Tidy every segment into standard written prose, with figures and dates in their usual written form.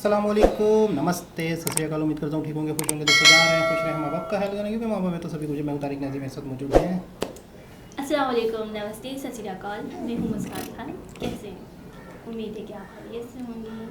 अस्सलाम वालेकुम, नमस्ते, सत श्री अकाल। उम्मीद करता हूँ ठीक होंगे, खुश होंगे, दोस्तों जा रहे हैं, खुश रहे। माँ बाप का हाल क्योंकि माँ बाप है तो सभी कुछ। मैं तारिक नाज़िम मेरे साथ मौजूद हैं। अस्सलाम वालेकुम, नमस्ते, सत श्री अकाल। मैं हूँ मुस्कान खान। कैसे हैं? उम्मीद है कि आप खैरियत से होंगी।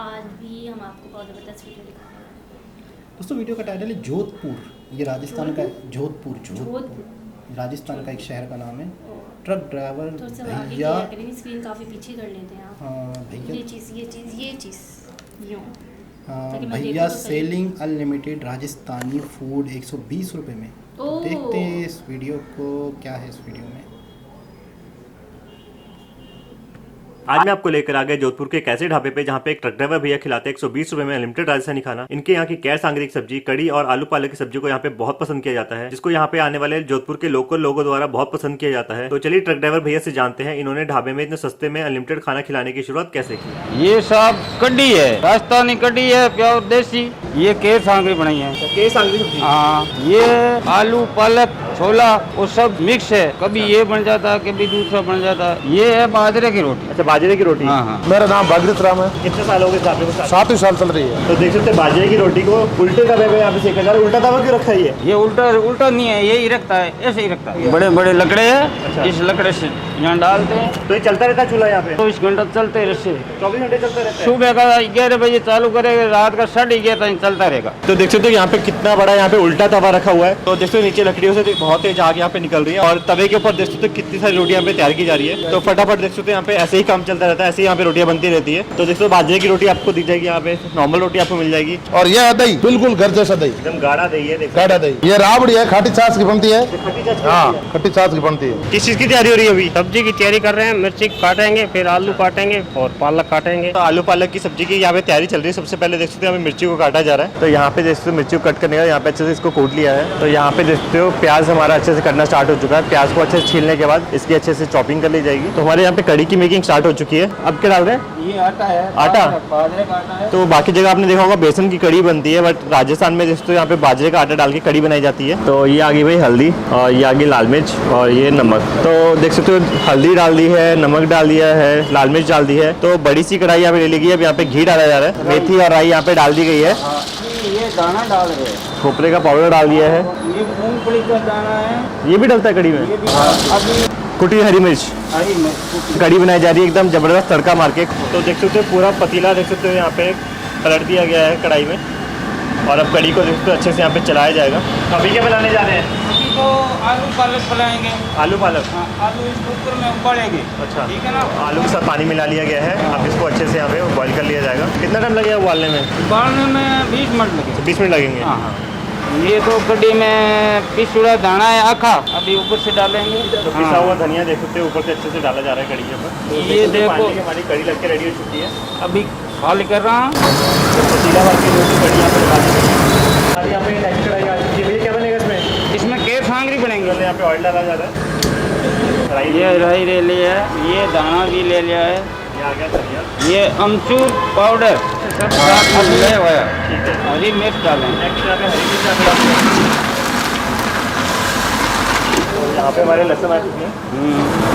आज भी हम आपको बहुत ज़बरदस्त वीडियो दिखाने वाले हैं। दोस्तों वीडियो का टाइटल है जोधपुर। ये राजस्थान का जोधपुर राजस्थान का एक शहर का नाम है। ट्रक ड्राइवर भैया, स्क्रीन काफ़ी पीछे कर लेते हैं आप। हाँ भैया, ये चीज़ यूँ भैया सेलिंग अनलिमिटेड राजस्थानी फूड 120 रुपये में। तो देखते हैं इस वीडियो को, क्या है इस वीडियो में। आज मैं आपको लेकर आ गया जोधपुर के एक ऐसे ढाबे पे जहाँ पे एक ट्रक ड्राइवर भैया खिलाते हैं 120 रुपए में अनलिमिटेड राजस्थानी खाना। इनके यहाँ की कैर सांगरी की सब्जी, कड़ी और आलू पालक की सब्जी को यहाँ पे बहुत पसंद किया जाता है, जिसको यहाँ पे आने वाले जोधपुर के लोकल लोगों द्वारा बहुत पसंद किया जाता है। तो चलिए ट्रक ड्राइवर भैया से जानते हैं इन्होंने ढाबे में इतने सस्ते में अनलिमिटेड खाना खिलाने की शुरुआत कैसे की। ये सब कड़ी है, राजस्थानी कड़ी है, प्योर देसी। ये केर सांगरी बनाई है। कैर सांगरी सब्जी? हाँ, ये आलू पालक छोला वो सब मिक्स है। कभी ये बन जाता है, कभी दूसरा बन जाता है। ये है बाजरे की रोटी। अच्छा, बाजरे की रोटी। हाँ हाँ। मेरा नाम भागीरथ राम है। कितने साल हो गए ढाबे को? 7 साल चल रही है। तो देख सकते हैं बाजरे की रोटी को उल्टे तवे पे यहाँ पे सेका जा रहा है। उल्टा तवा क्यों रखा है ये उल्टा नहीं है, यही रखता है, ऐसे ही रखता है। बड़े बड़े लकड़े है। अच्छा। इस लकड़े से यहाँ डालते हैं। तो ये चलता रहता है चूल्हा यहाँ पे? 24 घंटा चलते रहे। 24 घंटे चलता रहता है। सुबह का 11 बजे चालू करेगा, रात का 11:30 तक चलता रहेगा। तो देख सकते हो यहाँ पे कितना बड़ा यहाँ पे उल्टा तवा रखा हुआ है। तो देख सकते हो नीचे लकड़ियों से बहुत तेज आग यहाँ पे निकल रही है और तवे के ऊपर देख सकते हो कितनी सारी रोटियां यहाँ पे तैयार की जा रही है। तो फटाफट देख सकते हो यहाँ पे ऐसे ही काम चलता रहता है, ऐसे ही यहाँ पे रोटियां बनती रहती है। तो देख सकते हो बाजरे की रोटी आपको दिख जाएगी, यहाँ पे नॉर्मल रोटी आपको मिल जाएगी। और यह है दही, बिल्कुल घर जैसा दही, एकदम गाढ़ा दही है। देखो गाढ़ा दही। ये राबड़ी है, खाटी छाछ की बनती है। हाँ, खट्टी छाछ की बनती है। किस चीज की तैयारी हो रही है अभी? सब्जी की तैयारी कर रहे हैं। मिर्ची काटेंगे, फिर आलू काटेंगे और पालक काटेंगे। तो आलू पालक की सब्जी की यहाँ पे तैयारी चल रही है। सबसे पहले देख सकते हो यहाँ पे मिर्ची को काटा जा रहा है। तो यहाँ पे देख सकते हो मिर्ची को कट करने का यहाँ पे अच्छे से इसको कूट लिया है। तो यहाँ पे देखते हो प्याज हमारा अच्छे से कटना स्टार्ट हो चुका है। प्याज को अच्छे से छीलने के बाद इसकी अच्छे से चॉपिंग कर ली जाएगी। तो हमारे यहाँ पे कड़ी की मेकिंग स्टार्ट हो चुकी है। अब क्या डाल रहे हैं? ये आटा है। आटा? बाजरे का आटा है। तो बाकी जगह आपने देखा होगा बेसन की कड़ी बनती है, बट राजस्थान में जैसे तो यहाँ पे बाजरे का आटा डाल के कड़ी बनाई जाती है। तो ये आ गई भाई हल्दी, और ये आ गई लाल मिर्च, और ये नमक। तो देख सकते हो हल्दी डाल दी है, नमक डाल दिया है, लाल मिर्च डाल दी है। तो बड़ी सी कढ़ाई यहाँ पे ले ली गई है। अब यहाँ पे घी डाला जा रहा है, मेथी और राई यहाँ पे डाल दी गई है। ये दाना डाल रहे हैं। खोपरे का पाउडर डाल दिया है। ये मूंगफली का दाना है। ये भी डलता है कड़ी में? ये भी अभी कुटी हरी मिर्च। हरी मिर्च। कड़ी बनाई जा रही है एकदम जबरदस्त तड़का मार के। तो देख सकते हो पूरा पतीला देख सकते हो यहाँ पे पलट दिया गया है कढ़ाई में, और अब कड़ी को देख सकते हो अच्छे से यहाँ पे चलाया जाएगा। अभी क्या बनाने जा रहे हैं? अभी तो आलू पालक बनाएंगे। आलू पालक? हाँ, आलू इस कुकर में उबालेंगे। अच्छा, ठीक है ना। आलू के साथ पानी मिला लिया गया है। अब इसको अच्छे से यहाँ पे बॉईल कर लिया जाएगा। कितना टाइम लगेगा उबालने में? उबालने में 20 मिनट लगेगा। 20 मिनट लगेंगे। हाँ हाँ। ये तो कड़ी में पिसुड़ा दाना है आखा, अभी ऊपर से डालेंगे। तो पिसा हुआ धनिया देख सकते हो ऊपर से अच्छे से डाला जा रहा है कड़ी के ऊपर। तो ये देखो हमारी कड़ी लग के रेडी हो चुकी है। अभी खाली कर रहा हूँ। तो पतीला भर के जो कड़ी यहाँ पे डाली गई है। यहाँ पे नेक्स्ट कढ़ाई आ चुकी है। भैया क्या बनेगा इसमें? इसमें केर सांगरी बनेंगे। यहाँ पे ऑयल डाला जा रहा है। ये राई ले लिया है, ये दाना भी ले लिया है, ये आ गया धनिया। ये अमचूर पाउडर सब साथ में ले हुआ है। ठीक है। हरी मिर्च डालेंगे। नेक्स्ट यहाँ पे हरी मिर्च यहाँ पे डालते हैं। यहाँ पे हमारे लहसुन आ चुके हैं।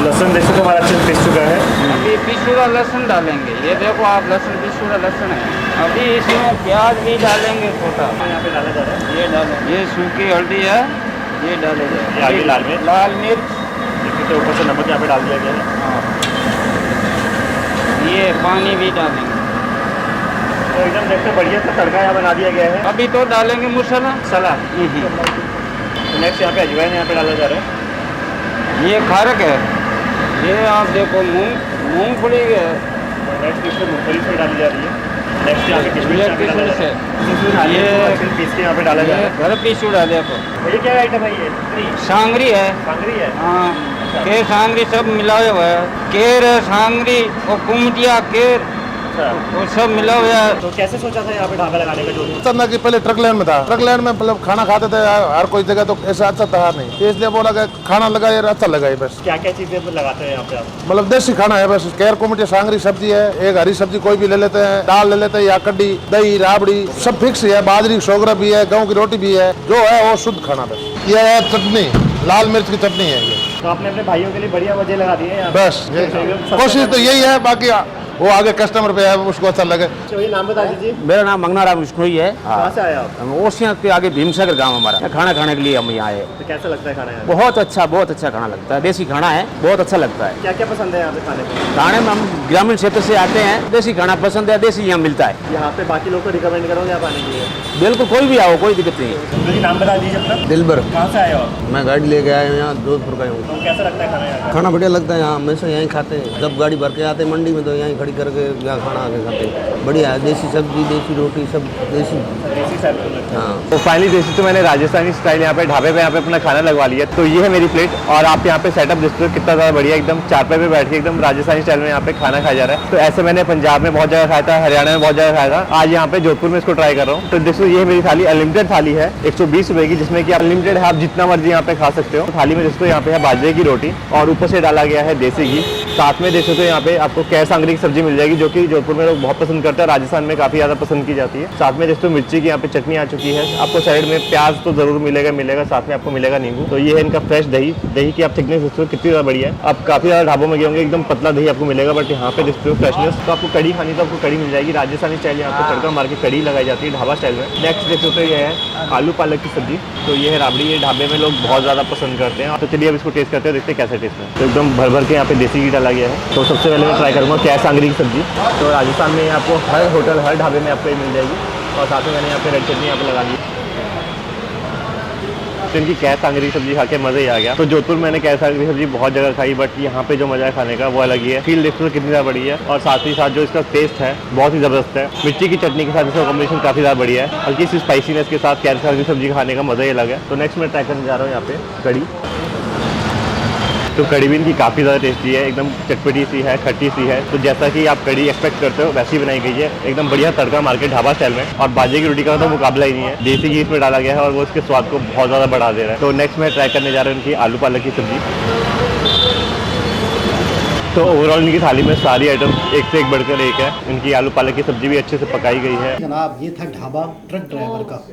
लहसुन देख सकते हो हमारा अच्छे से पिस चुका है। अभी पिसुड़ा लहसुन डालेंगे। ये देखो आप, लहसुन पिसुड़ा लहसुन है। अभी इसमें प्याज भी डालेंगे छोटा। यहाँ पे डाला जा रहा है। ये डालें। ये सूखी हल्दी है, ये डालेंगे। ये आगे लाल मिर्च। लाल मिर्च। देखिए तो ऊपर से नमक यहाँ पे डाल दिया गया है। ये पानी भी डालेंगे। तो एकदम देखते बढ़िया सा तड़का यहाँ बना दिया गया है। अभी तो डालेंगे मसाला। नेक्स्ट यहाँ पे अजवाइन यहाँ पे डाला जा रहा है। ये खारक है। ये आप देखो मूंगफली है। नेक्स्ट इसमें मूंगफली से डाली जा रही है। नेक्स्ट यहाँ पे किशमिश यहाँ पे डाला जा रहा है। ये पीस के यहाँ पे डाला जा रहा है। घर पिसुड़ा देखो। ये क्या आइटम है? ये सांगरी है। सांगरी है। हाँ, केर सांगरी सब मिलाया हुआ है। केर सांगरी और कुमटिया केर वो सब मिला हुआ है। तो कैसे सोचा था यहाँ पे ढाबा लगाने का? जो चंदा की पहले ट्रक लैंड में था। ट्रक लैंड में मतलब खाना खाते थे हर कोई जगह, तो ऐसा अच्छा था नहीं, तो इसलिए बोला कि खाना लगा यार, अच्छा लगा। बस क्या क्या चीजें लगाते हैं यहाँ पे आप? मतलब देसी खाना है बस। केर कुमटी सांगरी सब्जी है, एक हरी सब्जी कोई भी ले लेते हैं, दाल ले लेते हैं, या कड्डी, दही, राबड़ी सब फिक्स है। बाजरी सोगरा भी है, गेहूं की रोटी भी है, जो है वो शुद्ध खाना बस। ये है चटनी, लाल मिर्च की चटनी है ये। तो आपने अपने भाइयों के लिए बढ़िया वजह लगा दी है यहाँ? बस कोशिश तो यही है, बाकी वो आगे कस्टमर पे है उसको अच्छा लगे। ये नाम बता दीजिए। मेरा नाम मंगना राम विष्णोई है। कहाँ से आए आप? ओसिया के आगे भीमसागर गांव हमारा। खाना खाने के लिए हम यहाँ आए। तो कैसा लगता है खाना यहाँ? बहुत अच्छा खाना लगता है। देसी खाना है, बहुत अच्छा लगता है। क्या क्या पसंद है यहाँ पे खाने में? खाने में हम ग्रामीण क्षेत्र से आते हैं, देसी खाना पसंद है, देसी यहाँ मिलता है। यहाँ पे बाकी लोग को रिकमेंड करोगे आप आने के लिए? बिल्कुल, कोई भी आओ, कोई दिक्कत नहीं है। तो नाम बता दीजिए अपना। दिलबर, कहाँ से आए हो आप? मैं गाड़ी लेके आया हूँ यहाँ जोधपुर का हूँ। तो कैसा लगता है खाना यहाँ का? खाना बढ़िया लगता है यहाँ, हमेशा यहीं खाते हैं। जब गाड़ी भर के आते हैं मंडी में तो यहीं खड़ी करके यहाँ खाना आके खाते हैं। बढ़िया है, देसी सब्जी, देसी रोटी, सब देसी। देसी स्टाइल का लगता है। हाँ, तो फाइनली देसी तो मैंने राजस्थानी स्टाइल यहाँ पे ढाबे पे यहाँ पे अपना खाना लगवा लिया। तो ये है मेरी प्लेट और आप यहाँ पे सेटअप देखते हो कितना ज़्यादा बढ़िया, एकदम चारपाई पे बैठ के एकदम राजस्थानी स्टाइल में यहाँ पे खाना खाया जा रहा है। तो ऐसे मैंने पंजाब में बहुत जगह खाया था, हरियाणा में बहुत जगह खाया था। आज यहाँ पे जोधपुर में इसको ट्राई कर रहा हूँ। तो देखो ये मेरी थाली अनलिमिटेड थाली है 120 रुपए की, जिसमें कि अनलिमिटेड है, आप जितना मर्जी यहाँ पे खा सकते हो। थाली में दोस्तों यहाँ पे है बाजरे की रोटी और ऊपर से डाला गया है देसी घी। साथ में देखो तो यहाँ पे आपको कैर सांगरी की सब्जी मिल जाएगी, जो कि जोधपुर में लोग बहुत पसंद करते हैं, राजस्थान में काफी ज्यादा पसंद की जाती है। साथ में दोस्तों मिर्ची की यहाँ पे चटनी आ चुकी है। आपको साइड में प्याज तो जरूर मिलेगा, साथ में आपको मिलेगा नींबू। तो ये है इनका फ्रेश दही की आप थिकनेस देखते हो कितनी ज्यादा बढ़िया है। आप काफी ज्यादा ढाबों में गए होंगे एकदम पतला दही आपको मिलेगा, बट यहाँ पे देखते हो फ्रेशनेस। तो आपको कड़ी खानी तो आपको कड़ी मिल जाएगी, राजस्थानी स्टाइल यहाँ पे तड़का मार के कड़ी लगाई जाती है ढाबा स्टाइल में। नेक्स्ट देखते हो ये है आलू पालक की सब्जी। तो ये है राबड़ी, ये ढाबे में लोग बहुत ज्यादा पसंद करते हैं। तो चलिए अब इसको टेस्ट करते हैं, देखते हैं कैसा टेस्ट है। तो एकदम भर के यहाँ पे देसी घी डाला गया है। तो सबसे पहले मैं ट्राई करूँगा कैर सांगरी की सब्जी। तो राजस्थान में आपको हर होटल हर ढाबे में आपको ये मिल जाएगी। और साथ में मैंने यहाँ पे रेड चटनी यहाँ पे लगा ली। तो इनकी कैर सांगरी की सब्जी खा के मज़ा ही आ गया। तो जोधपुर में मैंने कैर सांगरी की सब्जी बहुत जगह खाई, बट यहाँ पे जो मजा है खाने का वो अलग ही है। फील देखते हो कितनी ज़्यादा बढ़िया है और साथ ही साथ जो इसका टेस्ट है बहुत ही ज़बरदस्त है। मिर्ची की चटनी के साथ इसका कॉम्बिनेशन काफ़ी ज़्यादा बढ़िया है। हल्की सी स्पाइसीनेस के साथ कैर सांगरी की सब्जी खाने का मज़ा ही अलग है। तो नेक्स्ट मैं ट्राई करने जा रहा हूँ यहाँ पे कड़ी। तो कड़ी भी इनकी काफ़ी ज़्यादा टेस्टी है, एकदम चटपटी सी है, खट्टी सी है। तो जैसा कि आप कड़ी एक्सपेक्ट करते हो वैसी बनाई गई है, एकदम बढ़िया तड़का मार के ढाबा स्टाइल में। और बाजरे की रोटी का तो मुकाबला ही नहीं है, देसी घी इसमें डाला गया है और वो इसके स्वाद को बहुत ज़्यादा बढ़ा दे रहा है। तो नेक्स्ट मैं ट्राई करने जा रहा हूँ इनकी आलू पालक की सब्जी। तो ओवरऑल इनकी थाली में सारी आइटम एक से एक बढ़कर एक है। इनकी आलू पालक की सब्जी भी अच्छे से पकाई गई है। जनाब ये था ढाबा ट्रक ड्राइवर का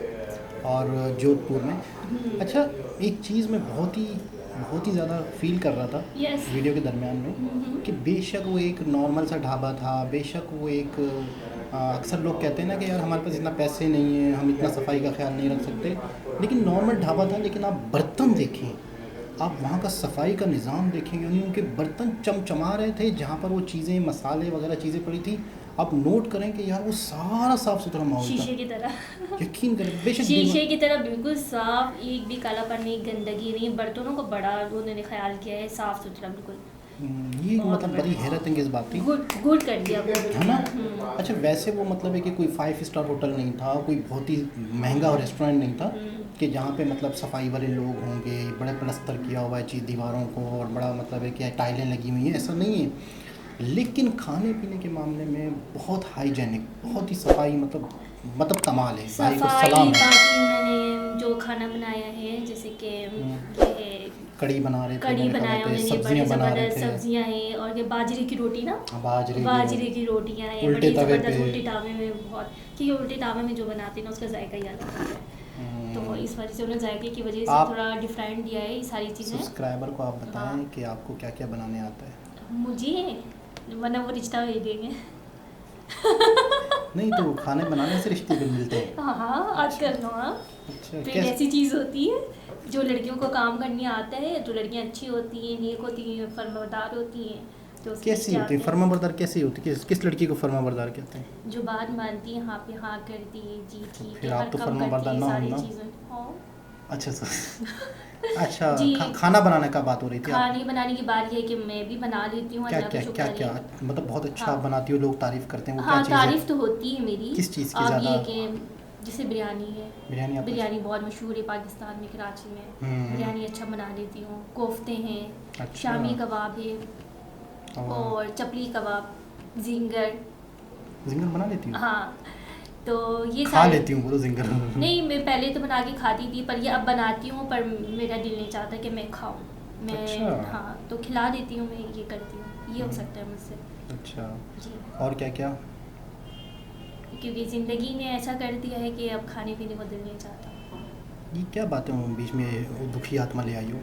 और जोधपुर में। अच्छा, एक चीज़ में बहुत ही ज़्यादा फील कर रहा था Yes. वीडियो के दरमियान में कि बेशक वो एक नॉर्मल सा ढाबा था, बेशक वो एक अक्सर लोग कहते हैं ना कि यार हमारे पास इतना पैसे नहीं है, हम इतना सफाई का ख्याल नहीं रख सकते, लेकिन नॉर्मल ढाबा था। लेकिन आप बर्तन देखें, आप वहाँ का सफाई का निज़ाम देखेंगे, उनके बर्तन चमचमा रहे थे। जहाँ पर वो चीज़ें मसाले वगैरह चीज़ें पड़ी थी, आप नोट करें कि यार वो सारा साफ़ सुथरा माहौल था। शीशे की तरह यकीन करें, बेशक शीशे की तरह बिल्कुल साफ, एक भी कालापन नहीं, गंदगी नहीं। बर्तनों को बड़ा उन्होंने ख्याल किया है, साफ सुथरा बिल्कुल। ये मतलब बड़ी हैरत अंगेज़ बात थी, गुड कर दिया है ना। अच्छा, वैसे वो मतलब है कि कोई 5 स्टार होटल नहीं था, कोई बहुत ही महंगा रेस्टोरेंट नहीं था कि जहाँ पे मतलब सफाई वाले लोग होंगे, बड़े प्लस्तर किया हुआ है चीज़ दीवारों को और बड़ा मतलब है कि टाइलें लगी हुई हैं, ऐसा नहीं है। लेकिन खाने पीने के मामले में बहुत हाइजेनिक, बहुत ही सफाई, मतलब कमाल है। भाई को सफाई। सलाम है। बाकी उन्होंने जो खाना बनाया है, जैसे कि ये कड़ी बना रहे थे, कड़ी बनाया उन्होंने, सब्जियां बना रहे थे, सब्जियां हैं और ये बाजरे की रोटी ना, बाजरे की रोटियां हैं, उल्टे बड़ी तवे जबरदस्त। पे। उल्टे तावे में बहुत, क्योंकि उल्टे तावे में जो बनाते हैं ना उसका जायका ही अलग होता है। तो इस वजह से उन्होंने जायके की वजह से आप थोड़ा डिफरेंट दिया है ये सारी चीज़ें। सब्सक्राइबर को आप बताएं कि आपको क्या क्या बनाने आता है। मुझे वरना वो रिश्ता भेज देंगे। नहीं तो खाने बनाने से रिश्ते भी मिलते हैं। हाँ, आज कर लो। हाँ, अच्छा, फिर कैसे? ऐसी चीज़ होती है जो लड़कियों को काम करनी आता है, तो लड़कियां अच्छी होती हैं, नेक होती हैं, फर्माबरदार होती हैं। तो उसके कैसी रिश्ते होती है आते हैं। फर्माबरदार? कैसी होती है? किस लड़की को फर्माबरदार कहते हैं? जो बात मानती है, हाँ पे हाँ करती है, जी ठीक फिर है, आप हर तो कम फर्माबरदार करती ना है हो सारी ना? चीज़ें। हाँ। अच्छा, जी। खाना बनाने का बात हो रही थी। आप खाने बनाने की बात ये है कि मैं भी बना लेती हूँ, क्या अल्लाह क्या का क्या शुक्र क्या है। मतलब बहुत अच्छा हाँ। आप बनाती हो, लोग तारीफ करते हैं, वो हाँ, क्या चीज़ है? तारीफ तो होती है मेरी। किस चीज़ की अब ज़्यादा? ये कि जैसे बिरयानी है, बिरयानी आप बिरयानी बहुत मशहूर है पाकिस्तान में, कराची में। बिरयानी अच्छा बना लेती हूँ। कोफ्ते हैं, अच्छा। शामी कबाब है और चपली कबाब, जिंगर बना लेती हूँ। हाँ, तो ये खा लेती हूँ, बोलो जिंगर। नहीं, मैं पहले तो बना के खाती थी, पर ये अब बनाती हूँ, पर मेरा दिल नहीं चाहता कि मैं खाऊँ। मैं अच्छा। हाँ, तो खिला देती हूँ, मैं ये करती हूँ, ये हो सकता है मुझसे। अच्छा, जी, और क्या क्या? क्योंकि ज़िंदगी ने ऐसा कर दिया है कि अब खाने पीने को दिल नहीं चाहता। ये क्या बातें हो बीच में, वो दुखी आत्मा ले आई हो?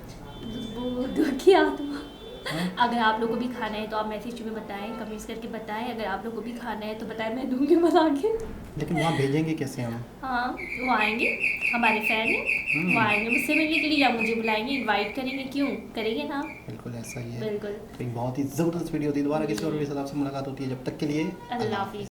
वो दुखी आत्मा अगर आप लोग को भी खाना है तो आप मैसेज में बताएं, कमेंट्स करके बताएं। अगर आप लोग को भी खाना है तो बताएं, मैं दूंगी बना के। लेकिन वहाँ भेजेंगे कैसे हम? हाँ वो आएंगे, हमारे फैन हैं, वो आएंगे मुझसे मिलने के लिए या मुझे बुलाएंगे, इनवाइट करेंगे, क्यों करेंगे ना। बिल्कुल ऐसा ही है। बिल्कुल। तो एक बहुत ही ज़बरदस्त वीडियो थी। दोबारा किसी और वीडियो के साथ आपसे मुलाकात होती है। जब तक के लिए अल्लाह हाफिज़।